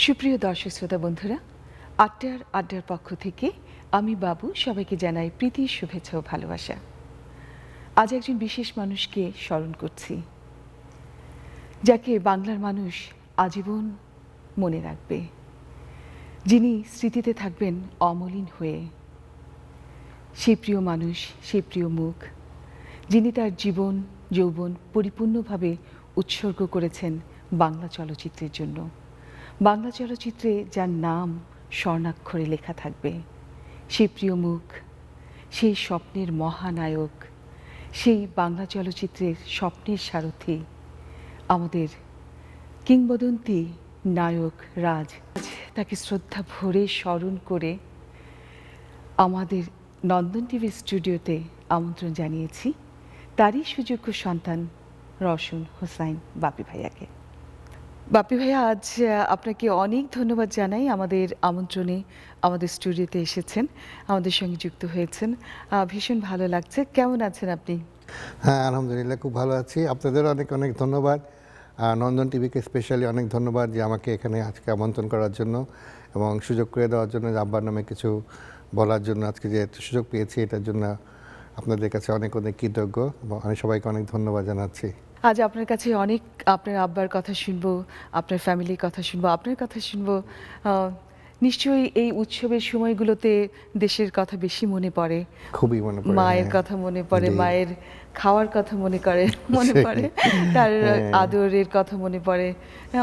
সুপ্রিয় দর্শক শ্রোতা বন্ধুরা, আড্ডার পক্ষ থেকে আমি বাবু সবাইকে জানাই প্রীতি, শুভেচ্ছা ও ভালোবাসা। আজ একজন বিশেষ মানুষকে স্মরণ করছি, যাকে বাংলার মানুষ আজীবন মনে রাখবে, যিনি স্মৃতিতে থাকবেন অমলিন হয়ে। সেই প্রিয় মানুষ, সেই প্রিয় মুখ, যিনি তার জীবন যৌবন পরিপূর্ণভাবে উৎসর্গ করেছেন বাংলা চলচ্চিত্রের জন্য। বাংলা চলচ্চিত্রে যার নাম স্বর্ণাক্ষরে লেখা থাকবে, সেই প্রিয় মুখ, সেই স্বপ্নের মহানায়ক, সেই বাংলা চলচ্চিত্রের স্বপ্নের সারথি, আমাদের কিংবদন্তি নায়ক রাজ। তাকে শ্রদ্ধা ভরে স্মরণ করে আমাদের নন্দন টিভি স্টুডিওতে আমন্ত্রণ জানিয়েছি তারই সুযোগ্য সন্তান রওশন হোসাইন বাপি ভাইয়াকে। বাপি ভাইয়া, আজ আপনাকে অনেক ধন্যবাদ জানাই আমাদের আমন্ত্রণে আমাদের স্টুডিওতে এসেছেন, আমাদের সঙ্গে যুক্ত হয়েছেন। ভীষণ ভালো লাগছে। কেমন আছেন আপনি? হ্যাঁ, আলহামদুলিল্লাহ খুব ভালো আছি। আপনাদেরও অনেক অনেক ধন্যবাদ। নন্দন টিভিকে স্পেশালি অনেক ধন্যবাদ যে আমাকে এখানে আজকে আমন্ত্রণ করার জন্য এবং সুযোগ করে দেওয়ার জন্য, আব্বার নামে কিছু বলার জন্য আজকে যে সুযোগ পেয়েছি, এটার জন্য আপনাদের কাছে অনেক অনেক কৃতজ্ঞ এবং আমি সবাইকে অনেক ধন্যবাদ জানাচ্ছি। আজ আপনার কাছে অনেক আপনার আব্বার কথা শুনবো, আপনার ফ্যামিলির কথা শুনবো, আপনার কথা শুনবো। নিশ্চয়ই এই উৎসবের সময়গুলোতে দেশের কথা বেশি মনে পড়ে, খুবই মনে পড়ে। মায়ের কথা মনে পড়ে, মায়ের খাওয়ার কথা মনে পড়ে, তার আদরের কথা মনে পড়ে।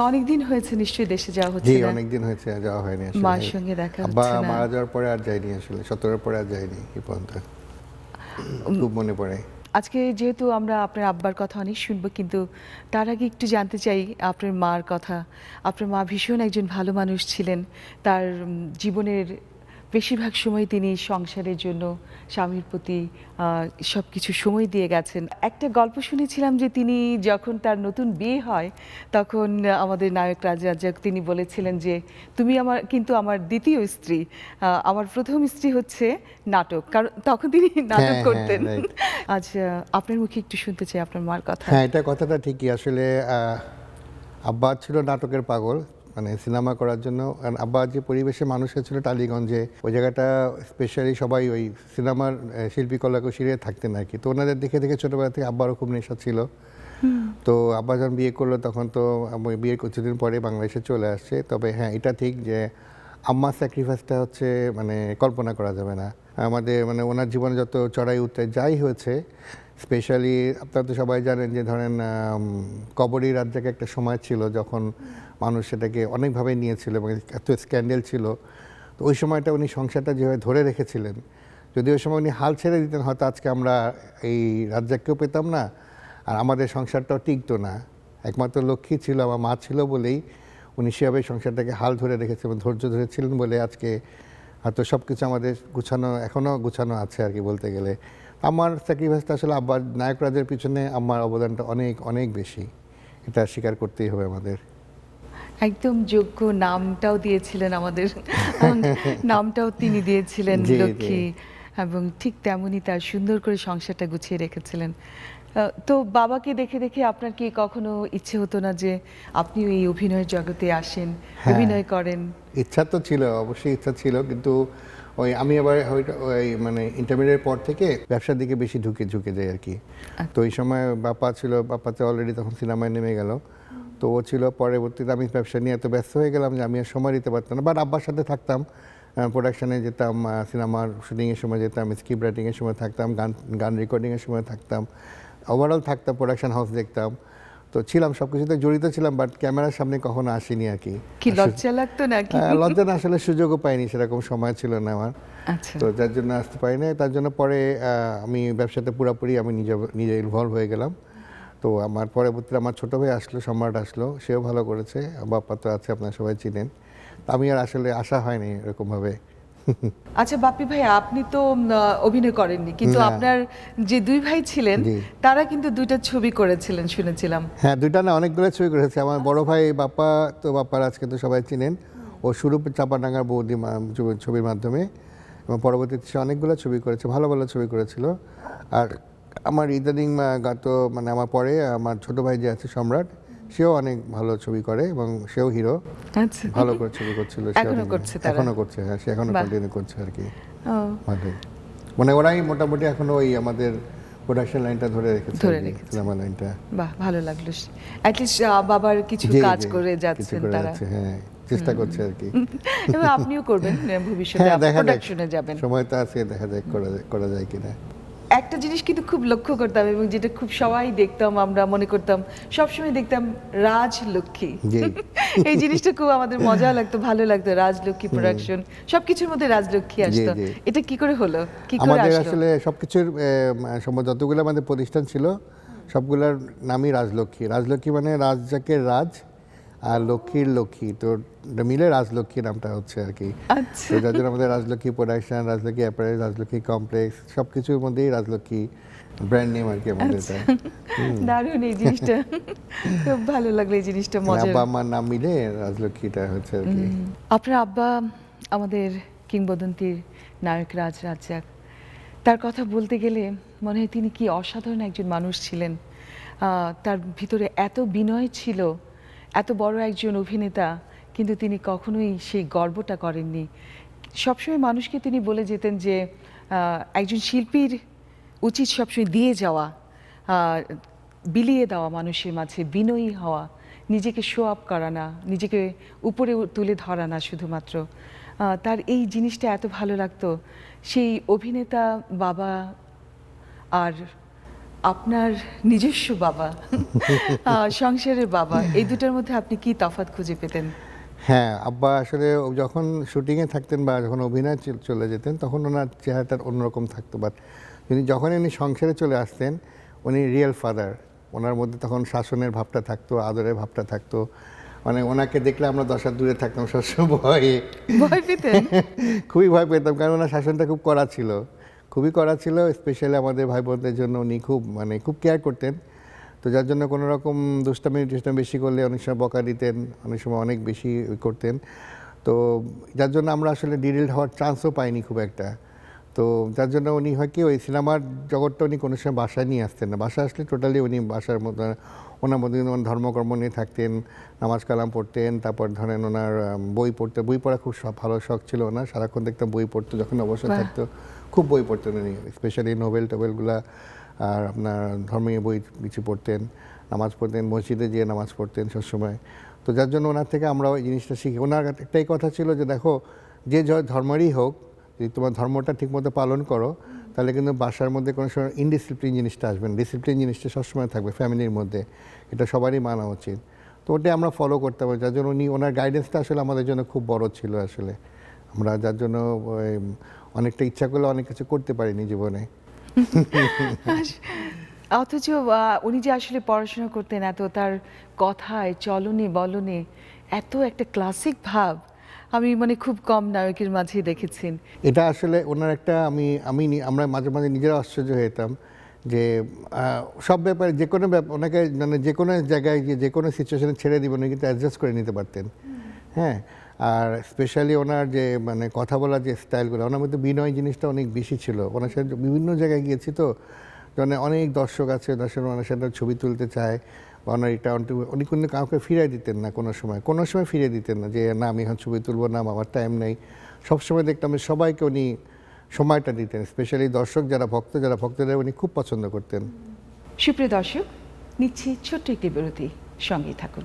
অনেক দিন হয়েছে নিশ্চয়ই দেশে যাওয়া হচ্ছে জি, না। অনেক দিন হয়েছে যাওয়া হয়নি আসলে। মায়ের সঙ্গে দেখা আব্বা হচ্ছে না। মারা যাওয়ার পরে আর যাইনি আসলে, 17 পরে আর যাইনি এই পর্যন্ত। খুব মনে পড়ে। আজকে যেহেতু আমরা আপনার আব্বার কথা অনেক শুনবো, কিন্তু তার আগে একটু জানতে চাই আপনার মার কথা। আপনার মা ভীষণ একজন ভালো মানুষ ছিলেন। তার জীবনের বেশিরভাগ সময় তিনি সংসারের জন্য, স্বামীর প্রতি সব কিছু সময় দিয়ে গেছেন। একটা গল্প শুনেছিলাম যে তিনি যখন তার নতুন বিয়ে হয়, তখন আমাদের নায়ক রাজ্জাক তিনি বলেছিলেন যে তুমি কিন্তু আমার দ্বিতীয় স্ত্রী, আমার প্রথম স্ত্রী হচ্ছে নাটক, কারণ তখন তিনি নাটক করতেন। আজ আপনার মুখে একটু শুনতে চাই আপনার মার কথা। হ্যাঁ, এটা কথাটা ঠিকই আসলে। আব্বা ছিল নাটকের পাগল, মানে সিনেমা করার জন্য। কারণ আব্বা যে পরিবেশে মানুষ হয়েছিল টালিগঞ্জে, ওই জায়গাটা স্পেশালি সবাই ওই সিনেমার শিল্পী কলাকুশলীরা থাকতেন আর কি। তো ওনাদের দেখে দেখে ছোটোবেলা থেকে আব্বারও খুব নেশা ছিল। তো আব্বা যখন বিয়ে করলো তখন তো বিয়ের কিছুদিন পরে বাংলাদেশে চলে আসছে। তবে হ্যাঁ, এটা ঠিক যে আম্মার স্যাক্রিফাইসটা হচ্ছে মানে কল্পনা করা যাবে না। আমাদের মানে ওনার জীবনে যত চড়াই উতরাই যাই হয়েছে, স্পেশালি আপনারা তো সবাই জানেন যে ধরেন কবরী রাজ্জাকে একটা সময় ছিল যখন মানুষ সেটাকে অনেকভাবে নিয়েছিল এবং এত স্ক্যান্ডেল ছিল। তো ওই সময়টা উনি সংসারটা যেভাবে ধরে রেখেছিলেন, যদি ওই সময় উনি হাল ছেড়ে দিতেন হয়তো আজকে আমরা এই রাজ্জাককেও পেতাম না, আর আমাদের সংসারটাও টিকতো না। একমাত্র লক্ষ্মী ছিল আমার মা ছিল বলেই উনি সেভাবে সংসারটাকে হাল ধরে রেখেছিলেন, ধৈর্য ধরেছিলেন বলে আজকে হয়তো সব কিছু আমাদের গুছানো, এখনও গুছানো আছে আর কি বলতে গেলে। আমার স্যাক্রিফাইসটা আসলে আব্বার নায়ক রাজের পিছনে আমার অবদানটা অনেক অনেক বেশি, এটা স্বীকার করতেই হবে আমাদের। একদম যোগ্য নামটাও দিয়েছিলেন আমাদের, নামটাও তিনি দিয়েছিলেন জি, লক্ষ্মী, এবং ঠিক তেমনই তার সুন্দর করে সংসারটা গুছিয়ে রেখেছিলেন। তো বাবাকে দেখে দেখে আপনার কি কখনো ইচ্ছে হতো না যে আপনিও এই অভিনয়ের জগতে আসেন, অভিনয় করেন? ইচ্ছা তো ছিল, অবশ্যই ইচ্ছা ছিল, কিন্তু ওই আমি আবার ওই মানে ইন্টারমিডিয়েট পর থেকে ব্যবসার দিকে বেশি ঝুঁকে যাই আর কি। তো এই সময় বাপ্পা ছিল, বাপ্পাতে অলরেডি তখন সিনেমায় নেমে গেল। তো ও ছিল, পরবর্তীতে আমি ব্যবসা নিয়ে এত ব্যস্ত হয়ে গেলাম যে আমি আর সময় দিতে পারতাম না। বাট আব্বার সাথে থাকতাম, প্রোডাকশানে যেতাম, সিনেমার শুটিংয়ের সময় যেতাম, স্ক্রিপ্ট রাইটিংয়ের সময় থাকতাম, গান রেকর্ডিংয়ের সময় থাকতাম, ওভারঅল থাকতাম, প্রোডাকশন হাউস দেখতাম। তো ছিলাম, সব কিছুতে জড়িত ছিলাম, বাট ক্যামেরার সামনে কখনো আসিনি আর কি। কি লজ্জা লাগতো নাকি? লজ্জা না, আসলে সুযোগও পাইনি, সেরকম সময় ছিল না আমার। আচ্ছা, তো যার জন্য আসতে পারিনি। তার জন্য পরে আমি ব্যবসাতে পুরোপুরি আমি নিজে ইনভলভ হয়ে গেলাম। তো আমার পরবর্তীতে আমার ছোটো ভাই আসলো, সম্রাট আসলো, সেও ভালো করেছে। বাপ্পা তো আছে, আপনারা সবাই চিনেন। আমি আর আসলে আশা হয়নি এরকমভাবে। আচ্ছা বাপ্পি ভাই, আপনি তো অভিনয় করেননি, কিন্তু না। আপনার যে দুই ভাই ছিলেন জি। তারা কিন্তু দুইটা ছবি করেছিলেন শুনেছিলাম। হ্যাঁ, দুইটা না, অনেকগুলো ছবি করেছে। আমার বড় ভাই বাপ্পা, তো বাপ্পার আজকে তো সবাই চিনেন, ও শুরু চাপাডাঙ্গার বৌদি ছবির মাধ্যমে, এবং পরবর্তীতে সে অনেকগুলো ছবি করেছে, ভালো ভালো ছবি করেছিল। আর আমার ইদানিং গত মানে আমার পরে আমার ছোটো ভাই যে আছে সম্রাট, সেও অনেক ভালো ছবি করে এবং সেও হিরো, আচ্ছা, ভালো করে ছবি করছিল। এখনো করছে তারা? এখনো করছে, হ্যাঁ, সে এখনো বাহ। কন্টিনিউ করছে আর কি। ও, ভালোই, মানে ওরাই মোটামুটি এখনো ওই আমাদের প্রোডাকশন লাইনটা ধরে রেখেছে, ধরে রেখেছে। সিনেমা লাইনটা। বাহ, ভালো লাগলো। অ্যাটলিস্ট বাবার কিছু জি, কাজ জি, করে কিছু যাচ্ছেন করে তারা। যাচ্ছে, হ্যাঁ, চেষ্টা করছে আর কি। এবং আপনিও করবেন ভবিষ্যতে, হ্যাঁ, দেখা যাক, প্রোডাকশনে যাবেন। সময় তো আছে, দেখা যাক করা যায় কিনা। একটা জিনিস কিন্তু খুব লক্ষ্য করতাম এবং যেটা খুব সবাই দেখতাম, আমরা মনে করতাম, সবসময় দেখতাম রাজলক্ষ্মী। জি। এই জিনিসটা খুব আমাদের মজা লাগতো, ভালো লাগতো। রাজলক্ষ্মী প্রোডাকশন, সবকিছুর মধ্যে রাজলক্ষ্মী আসতো। জি। এটা কি করে হলো, কি করে আমাদের আসলো? আসলে সবকিছুর যতগুলো আমাদের প্রতিষ্ঠান ছিল সবগুলোর নামই রাজলক্ষ্মী। রাজলক্ষ্মী মানে রাজ্জাকের রাজ আর লক্ষ্মীর লক্ষ্মী, তো এটা মিলে রাজলক্ষ্মী নামটা হচ্ছে আর কি। আচ্ছা, তো যার জন্য আমাদের Rajlakshmi production, Rajlakshmi apparel, Rajlakshmi complex সব কিছুর মধ্যেই রাজলক্ষ্মী ব্র্যান্ড নেম আর কি আমাদের এটা। দারুণ এই জিনিসটা। খুব ভালো লাগলো এই জিনিসটা, মানে মজার। আব্বা আম্মার নাম মিলে রাজলক্ষ্মীটা হচ্ছে আর কি। আপনার আব্বা আমাদের কিংবদন্তির নায়ক রাজ রাজ্জাক, তার কথা বলতে গেলে মনে হয় তিনি কি অসাধারণ একজন মানুষ ছিলেন। তার ভিতরে এত বিনয় ছিল, এত বড় একজন অভিনেতা, কিন্তু তিনি কখনোই সেই গর্বটা করেননি। সবসময় মানুষকে তিনি বলে যেতেন যে একজন শিল্পীর উচিত সবসময় দিয়ে যাওয়া, বিলিয়ে দেওয়া মানুষের মাঝে, বিনয়ী হওয়া, নিজেকে শো আপ করা না, নিজেকে উপরে তুলে ধরা না শুধুমাত্র। তার এই জিনিসটা এত ভালো লাগতো। সেই অভিনেতা বাবা আর আপনার নিজস্ব বাবা, সংসারের বাবা, এই দুটার মধ্যে আপনি কি তফাৎ খুঁজে পেতেন? হ্যাঁ, আব্বা আসলে যখন শুটিংয়ে থাকতেন বা যখন অভিনয় চলে যেতেন তখন ওনার চেহারাটা অন্যরকম থাকতো, বাট যখনই উনি সংসারে চলে আসতেন উনি রিয়েল ফাদার। ওনার মধ্যে তখন শাসনের ভাবটা থাকতো, আদরের ভাবটা থাকতো। মানে ওনাকে দেখলে আমরা 10 হাত দূরে থাকতাম সবসময় ভয়ে। ভয় পেতেন? খুবই ভয় পেতাম, কারণ ওনার শাসনটা খুব কড়া ছিল, খুবই কড়া ছিল। স্পেশালি আমাদের ভাই বোনদের জন্য উনি খুব কেয়ার করতেন। তো যার জন্য কোনো রকম দুষ্টামি বেশি করলে অনেক সময় বকা দিতেন, অনেক সময় অনেক বেশি করতেন। তো যার জন্য আমরা আসলে ডিরেলড হওয়ার চান্সও পাইনি খুব একটা। তো যার জন্য উনি হয় কি ওই সিনেমার জগৎটা উনি কোনো সময় বাসায় নিয়ে আসতেন না। বাসায় আসলে টোটালি উনি বাসার মধ্যে ওনার মধ্যে ধর্মকর্ম নিয়ে থাকতেন, নামাজ কালাম পড়তেন। তারপর ধরেন ওনার বই পড়া খুব ভালো শখ ছিল ওনার। সারাক্ষণ দেখতাম বই পড়তো, যখন অবসর থাকতো খুব বই পড়তেন উনি, স্পেশালি টোবেলগুলা। আর আপনার ধর্মীয় বই কিছু পড়তেন, নামাজ পড়তেন, মসজিদে গিয়ে নামাজ পড়তেন সবসময়। তো যার জন্য ওনার থেকে আমরা ওই জিনিসটা শিখি। ওনার একটাই কথা ছিল যে দেখো, যে ধর্মেরই হোক, যদি তোমার ধর্মটা ঠিকমতো পালন করো তাহলে কিন্তু বাসার মধ্যে কোনো সময় ইনডিসিপ্লিন জিনিসটা আসবে না, ডিসিপ্লিন জিনিসটা সবসময় থাকবে ফ্যামিলির মধ্যে। এটা সবারই মানা উচিত। তো ওটাই আমরা ফলো করতে পারি, যার জন্য ওনার গাইডেন্সটা আসলে আমাদের জন্য খুব বড় ছিল আসলে। আমরা যার জন্য অনেকটা ইচ্ছা করলে অনেক কিছু করতে পারিনি জীবনে। অথচ উনি যে আসলে পড়াশোনা করতেন, এত তার কথায়, চলনে বলনে এত একটা ক্লাসিক ভাব আমি মানে খুব কম নায়কের মাঝে দেখেছেন। এটা আসলে ওনার একটা আমরা মাঝে মাঝে নিজেরা আশ্চর্য হয়ে যেতাম যে সব ব্যাপারে যে কোনো ওনাকে মানে যে কোনো জায়গায় গিয়ে যে কোনো সিচুয়েশনে ছেড়ে দিব উনি কিন্তু অ্যাডজাস্ট করে নিতে পারতেন। হ্যাঁ, আর স্পেশালি ওনার যে মানে কথা বলার যে স্টাইলগুলো, ওনার মধ্যে বিনয় জিনিসটা অনেক বেশি ছিল। ওনার সাথে বিভিন্ন জায়গায় গিয়েছি, তো মানে অনেক দর্শক আছে, ওনার সাথে ছবি তুলতে চায় বা ওনার উনি কিন্তু কাউকে ফিরিয়ে দিতেন না, কোনো সময় ফিরিয়ে দিতেন না যে না আমি এখন ছবি তুলবো না, আমার টাইম নেই। সবসময় দেখতাম যে সবাইকে উনি সময়টা দিতেন, স্পেশালি দর্শক যারা ভক্তদের উনি খুব পছন্দ করতেন। সুপ্রিয় দর্শক, নিচ্ছি ছোট্ট একটি বিরতি, সঙ্গেই থাকুন।